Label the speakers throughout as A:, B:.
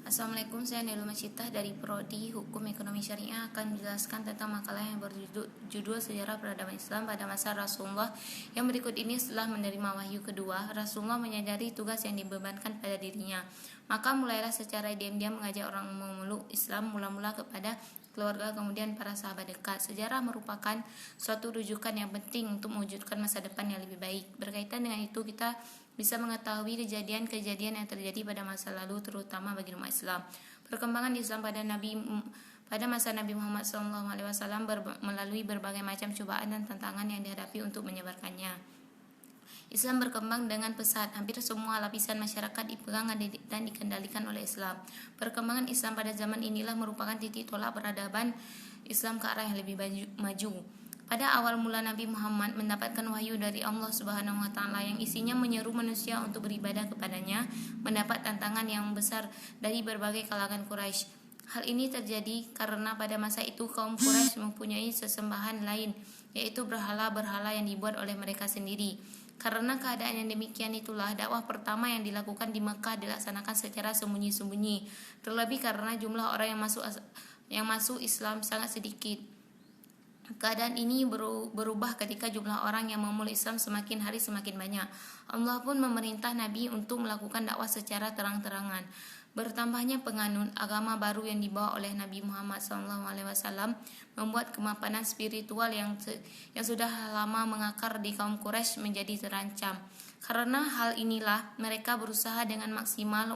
A: Assalamualaikum, saya Neluma Citah dari Prodi Hukum Ekonomi Syariah akan menjelaskan tentang makalah yang berjudul Sejarah Peradaban Islam pada masa Rasulullah. Yang berikut ini setelah menerima wahyu kedua, Rasulullah menyadari tugas yang dibebankan pada dirinya. Maka mulailah secara diam-diam mengajak orang memeluk Islam mula-mula kepada keluarga, kemudian para sahabat dekat. Sejarah merupakan suatu rujukan yang penting untuk mewujudkan masa depan yang lebih baik. Berkaitan dengan itu, kita bisa mengetahui kejadian-kejadian yang terjadi pada masa lalu, terutama bagi umat Islam. Perkembangan Islam pada masa Nabi Muhammad SAW melalui berbagai macam cobaan dan tantangan yang dihadapi untuk menyebarkannya. Islam berkembang dengan pesat, hampir semua lapisan masyarakat dipegang dan dikendalikan oleh Islam. Perkembangan Islam pada zaman inilah merupakan titik tolak peradaban Islam ke arah yang lebih maju. Pada awal mula Nabi Muhammad mendapatkan wahyu dari Allah Subhanahu wa taala yang isinya menyeru manusia untuk beribadah kepadanya, mendapat tantangan yang besar dari berbagai kalangan Quraisy. Hal ini terjadi karena pada masa itu kaum Quraisy mempunyai sesembahan lain, yaitu berhala-berhala yang dibuat oleh mereka sendiri. Karena keadaan yang demikian itulah dakwah pertama yang dilakukan di Mekah dilaksanakan secara sembunyi-sembunyi, terlebih karena jumlah orang yang masuk Islam sangat sedikit. Keadaan ini berubah ketika jumlah orang yang memeluk Islam semakin hari semakin banyak. Allah pun memerintah Nabi untuk melakukan dakwah secara terang-terangan. Bertambahnya penganut agama baru yang dibawa oleh Nabi Muhammad SAW membuat kemapanan spiritual yang sudah lama mengakar di kaum Quraisy menjadi terancam. Karena hal inilah mereka berusaha dengan maksimal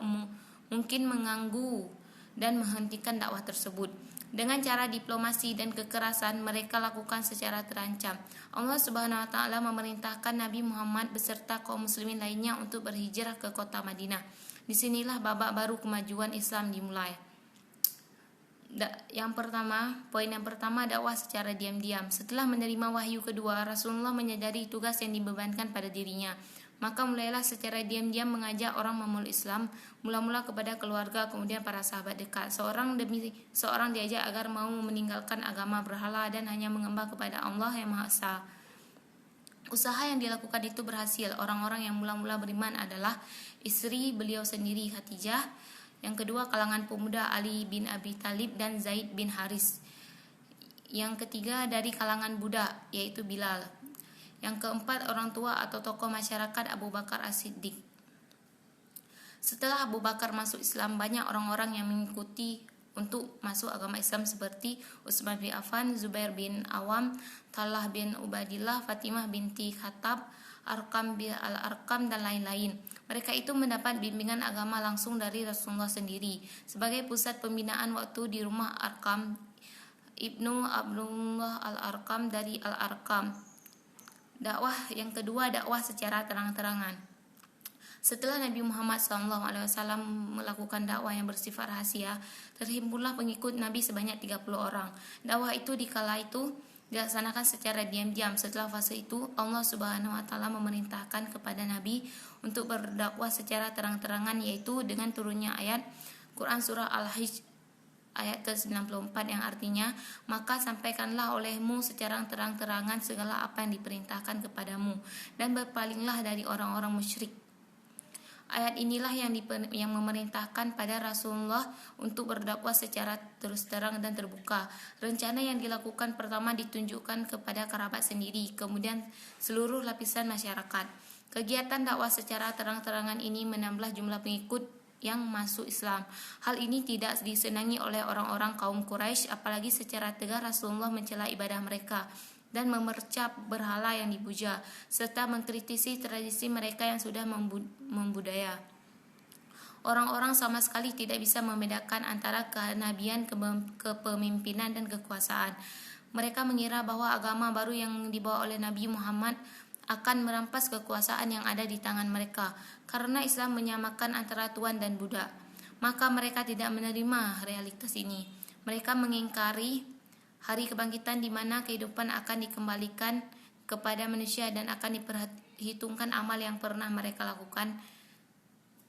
A: mungkin mengganggu dan menghentikan dakwah tersebut. Dengan cara diplomasi dan kekerasan mereka lakukan secara terancam. Allah Subhanahu wa taala memerintahkan Nabi Muhammad beserta kaum muslimin lainnya untuk berhijrah ke kota Madinah. Disinilah babak baru kemajuan Islam dimulai. Poin yang pertama dakwah secara diam-diam. Setelah menerima wahyu kedua, Rasulullah menyadari tugas yang dibebankan pada dirinya. Maka mulailah secara diam-diam mengajak orang memeluk Islam, mula-mula kepada keluarga, kemudian para sahabat dekat. Seorang demi seorang diajak agar mau meninggalkan agama berhala dan hanya mengembang kepada Allah yang Maha Esa. Usaha yang dilakukan itu berhasil. Orang-orang yang mula-mula beriman adalah istri beliau sendiri Khadijah, yang kedua kalangan pemuda Ali bin Abi Thalib dan Zaid bin Haris, yang ketiga dari kalangan budak yaitu Bilal, yang keempat orang tua atau tokoh masyarakat Abu Bakar As-Siddiq. Setelah Abu Bakar masuk Islam, banyak orang-orang yang mengikuti untuk masuk agama Islam seperti Utsman bin Affan, Zubair bin Awam, Talha bin Ubaidillah, Fatimah binti Khattab, Arqam bin Al-Arqam dan lain-lain. Mereka itu mendapat bimbingan agama langsung dari Rasulullah sendiri. Sebagai pusat pembinaan waktu di rumah Arqam Ibnu Abdullah Al-Arqam dari Al-Arqam. Dakwah yang kedua, dakwah secara terang-terangan. Setelah Nabi Muhammad SAW melakukan dakwah yang bersifat rahasia, terhimpunlah pengikut Nabi sebanyak 30 orang. Dakwah itu dikala itu dilaksanakan secara diam-diam. Setelah fase itu, Allah Subhanahu wa taala memerintahkan kepada Nabi untuk berdakwah secara terang-terangan, yaitu dengan turunnya ayat Quran surah Al-Hijr ayat ke-94 yang artinya, maka sampaikanlah olehmu secara terang-terangan segala apa yang diperintahkan kepadamu dan berpalinglah dari orang-orang musyrik. Ayat inilah yang memerintahkan pada Rasulullah untuk berdakwah secara terus terang dan terbuka. Rencana yang dilakukan pertama ditunjukkan kepada kerabat sendiri, kemudian seluruh lapisan masyarakat. Kegiatan dakwah secara terang-terangan ini menambah jumlah pengikut yang masuk Islam. Hal ini tidak disenangi oleh orang-orang kaum Quraisy, apalagi secara tegas Rasulullah mencela ibadah mereka dan memercap berhala yang dipuja, serta mengkritisi tradisi mereka yang sudah membudaya. Orang-orang sama sekali tidak bisa membedakan antara kenabian, kepemimpinan dan kekuasaan. Mereka mengira bahwa agama baru yang dibawa oleh Nabi Muhammad akan merampas kekuasaan yang ada di tangan mereka, karena Islam menyamakan antara tuan dan budak. Maka mereka tidak menerima realitas ini. Mereka mengingkari hari kebangkitan di mana kehidupan akan dikembalikan kepada manusia dan akan diperhitungkan amal yang pernah mereka lakukan.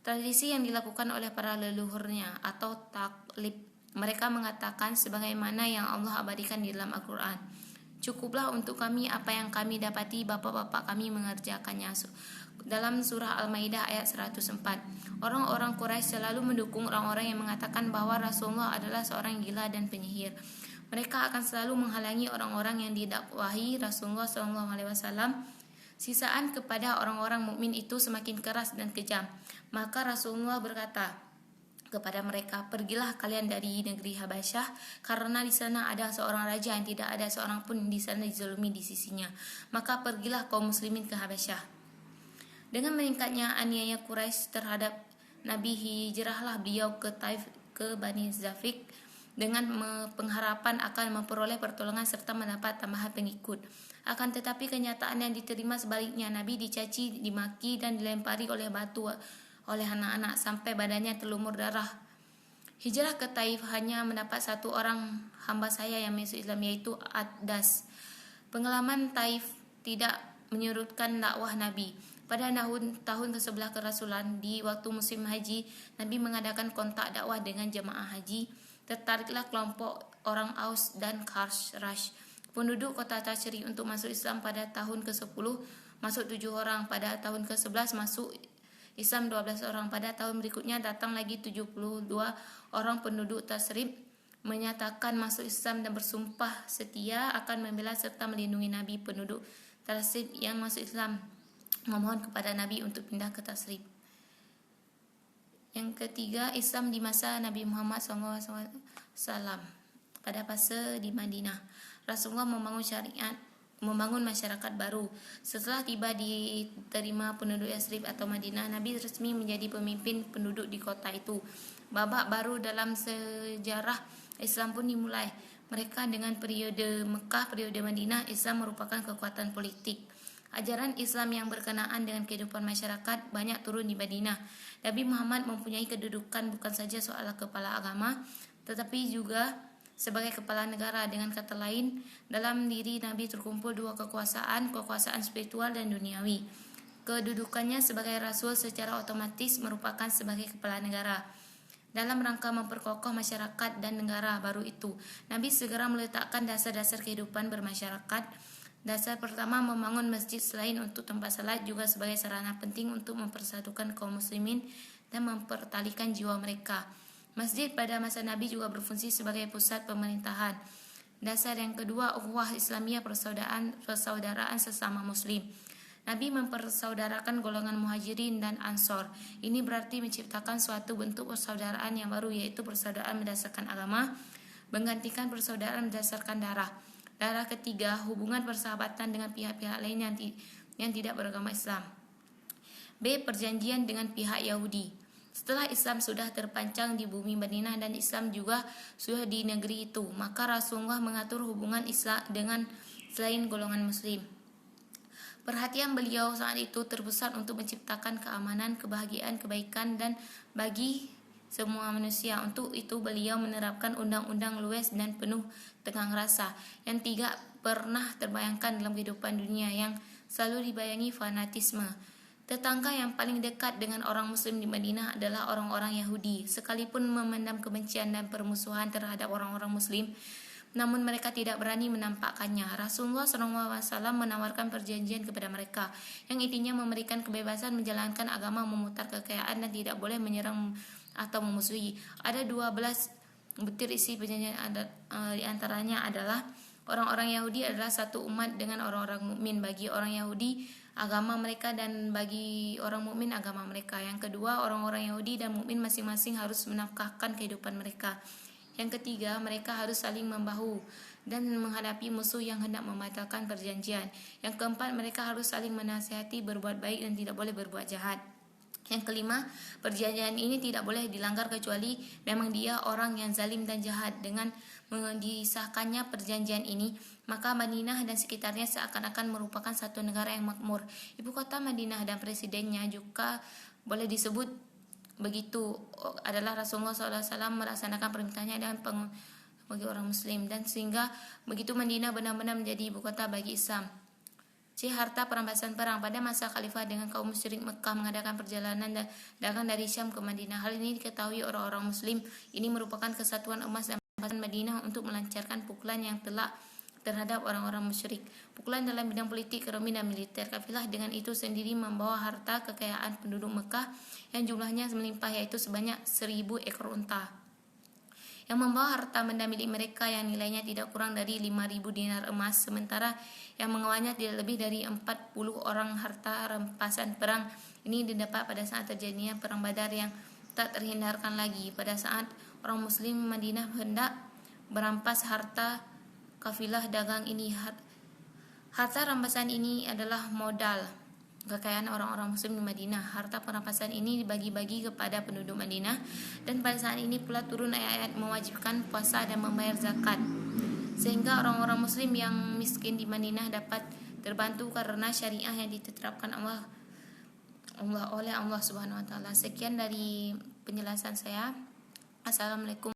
A: Tradisi yang dilakukan oleh para leluhurnya atau taklid. Mereka mengatakan sebagaimana yang Allah abadikan di dalam Al-Quran. Cukuplah untuk kami apa yang kami dapati bapak-bapak kami mengerjakannya. dalam surah Al-Maidah ayat 104. Orang-orang Quraisy selalu mendukung orang-orang yang mengatakan bahwa Rasulullah adalah seorang gila dan penyihir. Mereka akan selalu menghalangi orang-orang yang didakwahi Rasulullah SAW. Sisaan kepada orang-orang mukmin itu semakin keras dan kejam. Maka Rasulullah berkata kepada mereka, "Pergilah kalian dari negeri Habasyah, karena di sana ada seorang raja yang tidak ada seorang pun di sana dizalimi di sisinya. Maka pergilah kaum muslimin ke Habasyah." Dengan meningkatnya aniaya Quraisy terhadap Nabi, hijrahlah beliau ke Taif, ke Bani Zafik, dengan pengharapan akan memperoleh pertolongan serta mendapat tambahan pengikut. Akan tetapi kenyataan yang diterima sebaliknya. Nabi dicaci, dimaki, dan dilempari oleh batu oleh anak-anak sampai badannya terlumur darah. Hijrah ke Taif hanya mendapat satu orang hamba saya yang masuk Islam, yaitu Ad-Das. Pengalaman Taif tidak menyurutkan dakwah Nabi. Pada tahun ke-11 kerasulan, di waktu musim haji, Nabi mengadakan kontak dakwah dengan jemaah haji. Tertariklah kelompok orang Aus dan Khazraj, penduduk kota Tashri, untuk masuk Islam pada tahun ke-10, masuk 7 orang. Pada tahun ke-11 masuk Islam 12 orang. Pada tahun berikutnya datang lagi 72 orang penduduk Tasrib, menyatakan masuk Islam dan bersumpah setia akan membela serta melindungi Nabi. Penduduk Tasrib yang masuk Islam memohon kepada Nabi untuk pindah ke Tasrib. Yang ketiga, Islam di masa Nabi Muhammad SAW. Pada fase di Madinah, Rasulullah membangun masyarakat baru. Setelah tiba diterima penduduk Yasrib atau Madinah, Nabi resmi menjadi pemimpin penduduk di kota itu. Babak baru dalam sejarah Islam pun dimulai. Mereka dengan periode Mekah, periode Madinah, Islam merupakan kekuatan politik. Ajaran Islam yang berkenaan dengan kehidupan masyarakat banyak turun di Madinah. Nabi Muhammad mempunyai kedudukan bukan saja soal kepala agama, tetapi juga sebagai kepala negara. Dengan kata lain, dalam diri Nabi terkumpul dua kekuasaan spiritual dan duniawi. Kedudukannya sebagai Rasul secara otomatis merupakan sebagai kepala negara. Dalam rangka memperkokoh masyarakat dan negara baru itu, Nabi segera meletakkan dasar-dasar kehidupan bermasyarakat. Dasar pertama, membangun masjid selain untuk tempat salat juga sebagai sarana penting untuk mempersatukan kaum muslimin dan mempertalikan jiwa mereka. Masjid pada masa Nabi juga berfungsi sebagai pusat pemerintahan. Dasar yang kedua, ukhuwah Islamiyah, persaudaraan sesama muslim. Nabi mempersaudarakan golongan muhajirin dan ansor. Ini berarti menciptakan suatu bentuk persaudaraan yang baru, yaitu persaudaraan berdasarkan agama, menggantikan persaudaraan berdasarkan darah. Darah ketiga, hubungan persahabatan dengan pihak-pihak lain yang tidak beragama Islam. B. Perjanjian dengan pihak Yahudi. Setelah Islam sudah terpancang di bumi Madinah dan Islam juga sudah di negeri itu, maka Rasulullah mengatur hubungan Islam dengan selain golongan muslim. Perhatian beliau saat itu terpusat untuk menciptakan keamanan, kebahagiaan, kebaikan dan bagi semua manusia. Untuk itu beliau menerapkan undang-undang luwes dan penuh tegang rasa yang tidak pernah terbayangkan dalam kehidupan dunia, yang selalu dibayangi fanatisme. Tetangga yang paling dekat dengan orang muslim di Madinah adalah orang-orang Yahudi. Sekalipun memendam kebencian dan permusuhan terhadap orang-orang muslim, namun mereka tidak berani menampakkannya. Rasulullah SAW menawarkan perjanjian kepada mereka yang intinya memberikan kebebasan menjalankan agama, memutar kekayaan, dan tidak boleh menyerang atau memusuhi. Ada 12 butir isi perjanjian, di antaranya adalah orang-orang Yahudi adalah satu umat dengan orang-orang mukmin. Bagi orang Yahudi agama mereka dan bagi orang mukmin agama mereka. Yang kedua, orang-orang Yahudi dan mukmin masing-masing harus menafkahkan kehidupan mereka. Yang ketiga, mereka harus saling membahu dan menghadapi musuh yang hendak membatalkan perjanjian. Yang keempat, mereka harus saling menasihati, berbuat baik dan tidak boleh berbuat jahat. Yang kelima, perjanjian ini tidak boleh dilanggar kecuali memang dia orang yang zalim dan jahat. Dengan disahkannya perjanjian ini, maka Madinah dan sekitarnya seakan-akan merupakan satu negara yang makmur. Ibu kota Madinah dan presidennya juga boleh disebut begitu adalah Rasulullah SAW melaksanakan permintaannya dan bagi orang muslim, dan sehingga begitu Madinah benar-benar menjadi ibu kota bagi Islam. C. Harta perampasan perang. Pada masa khalifah dengan kaum musyrik Mekah mengadakan perjalanan dagang dari Syam ke Madinah. Hal ini diketahui orang-orang muslim. Ini merupakan kesatuan emas dan perampasan Madinah untuk melancarkan pukulan yang telah terhadap orang-orang musyrik. Pukulan dalam bidang politik, ekonomi, dan militer. Kafilah dengan itu sendiri membawa harta kekayaan penduduk Mekah yang jumlahnya melimpah, yaitu sebanyak 1.000 ekor unta, yang membawa harta benda milik mereka yang nilainya tidak kurang dari 5.000 dinar emas, sementara yang mengawalnya tidak lebih dari 40 orang. Harta rampasan perang ini didapat pada saat terjadinya perang Badar yang tak terhindarkan lagi. Pada saat orang muslim Madinah hendak merampas harta kafilah dagang ini, harta rampasan ini adalah modal kekayaan orang-orang muslim di Madinah. Harta perampasan ini dibagi-bagi kepada penduduk Madinah, dan pada saat ini pula turun ayat-ayat mewajibkan puasa dan membayar zakat, sehingga orang-orang muslim yang miskin di Madinah dapat terbantu karena syariah yang ditetapkan oleh Allah Subhanahu wa taala. Sekian dari penjelasan saya. Assalamualaikum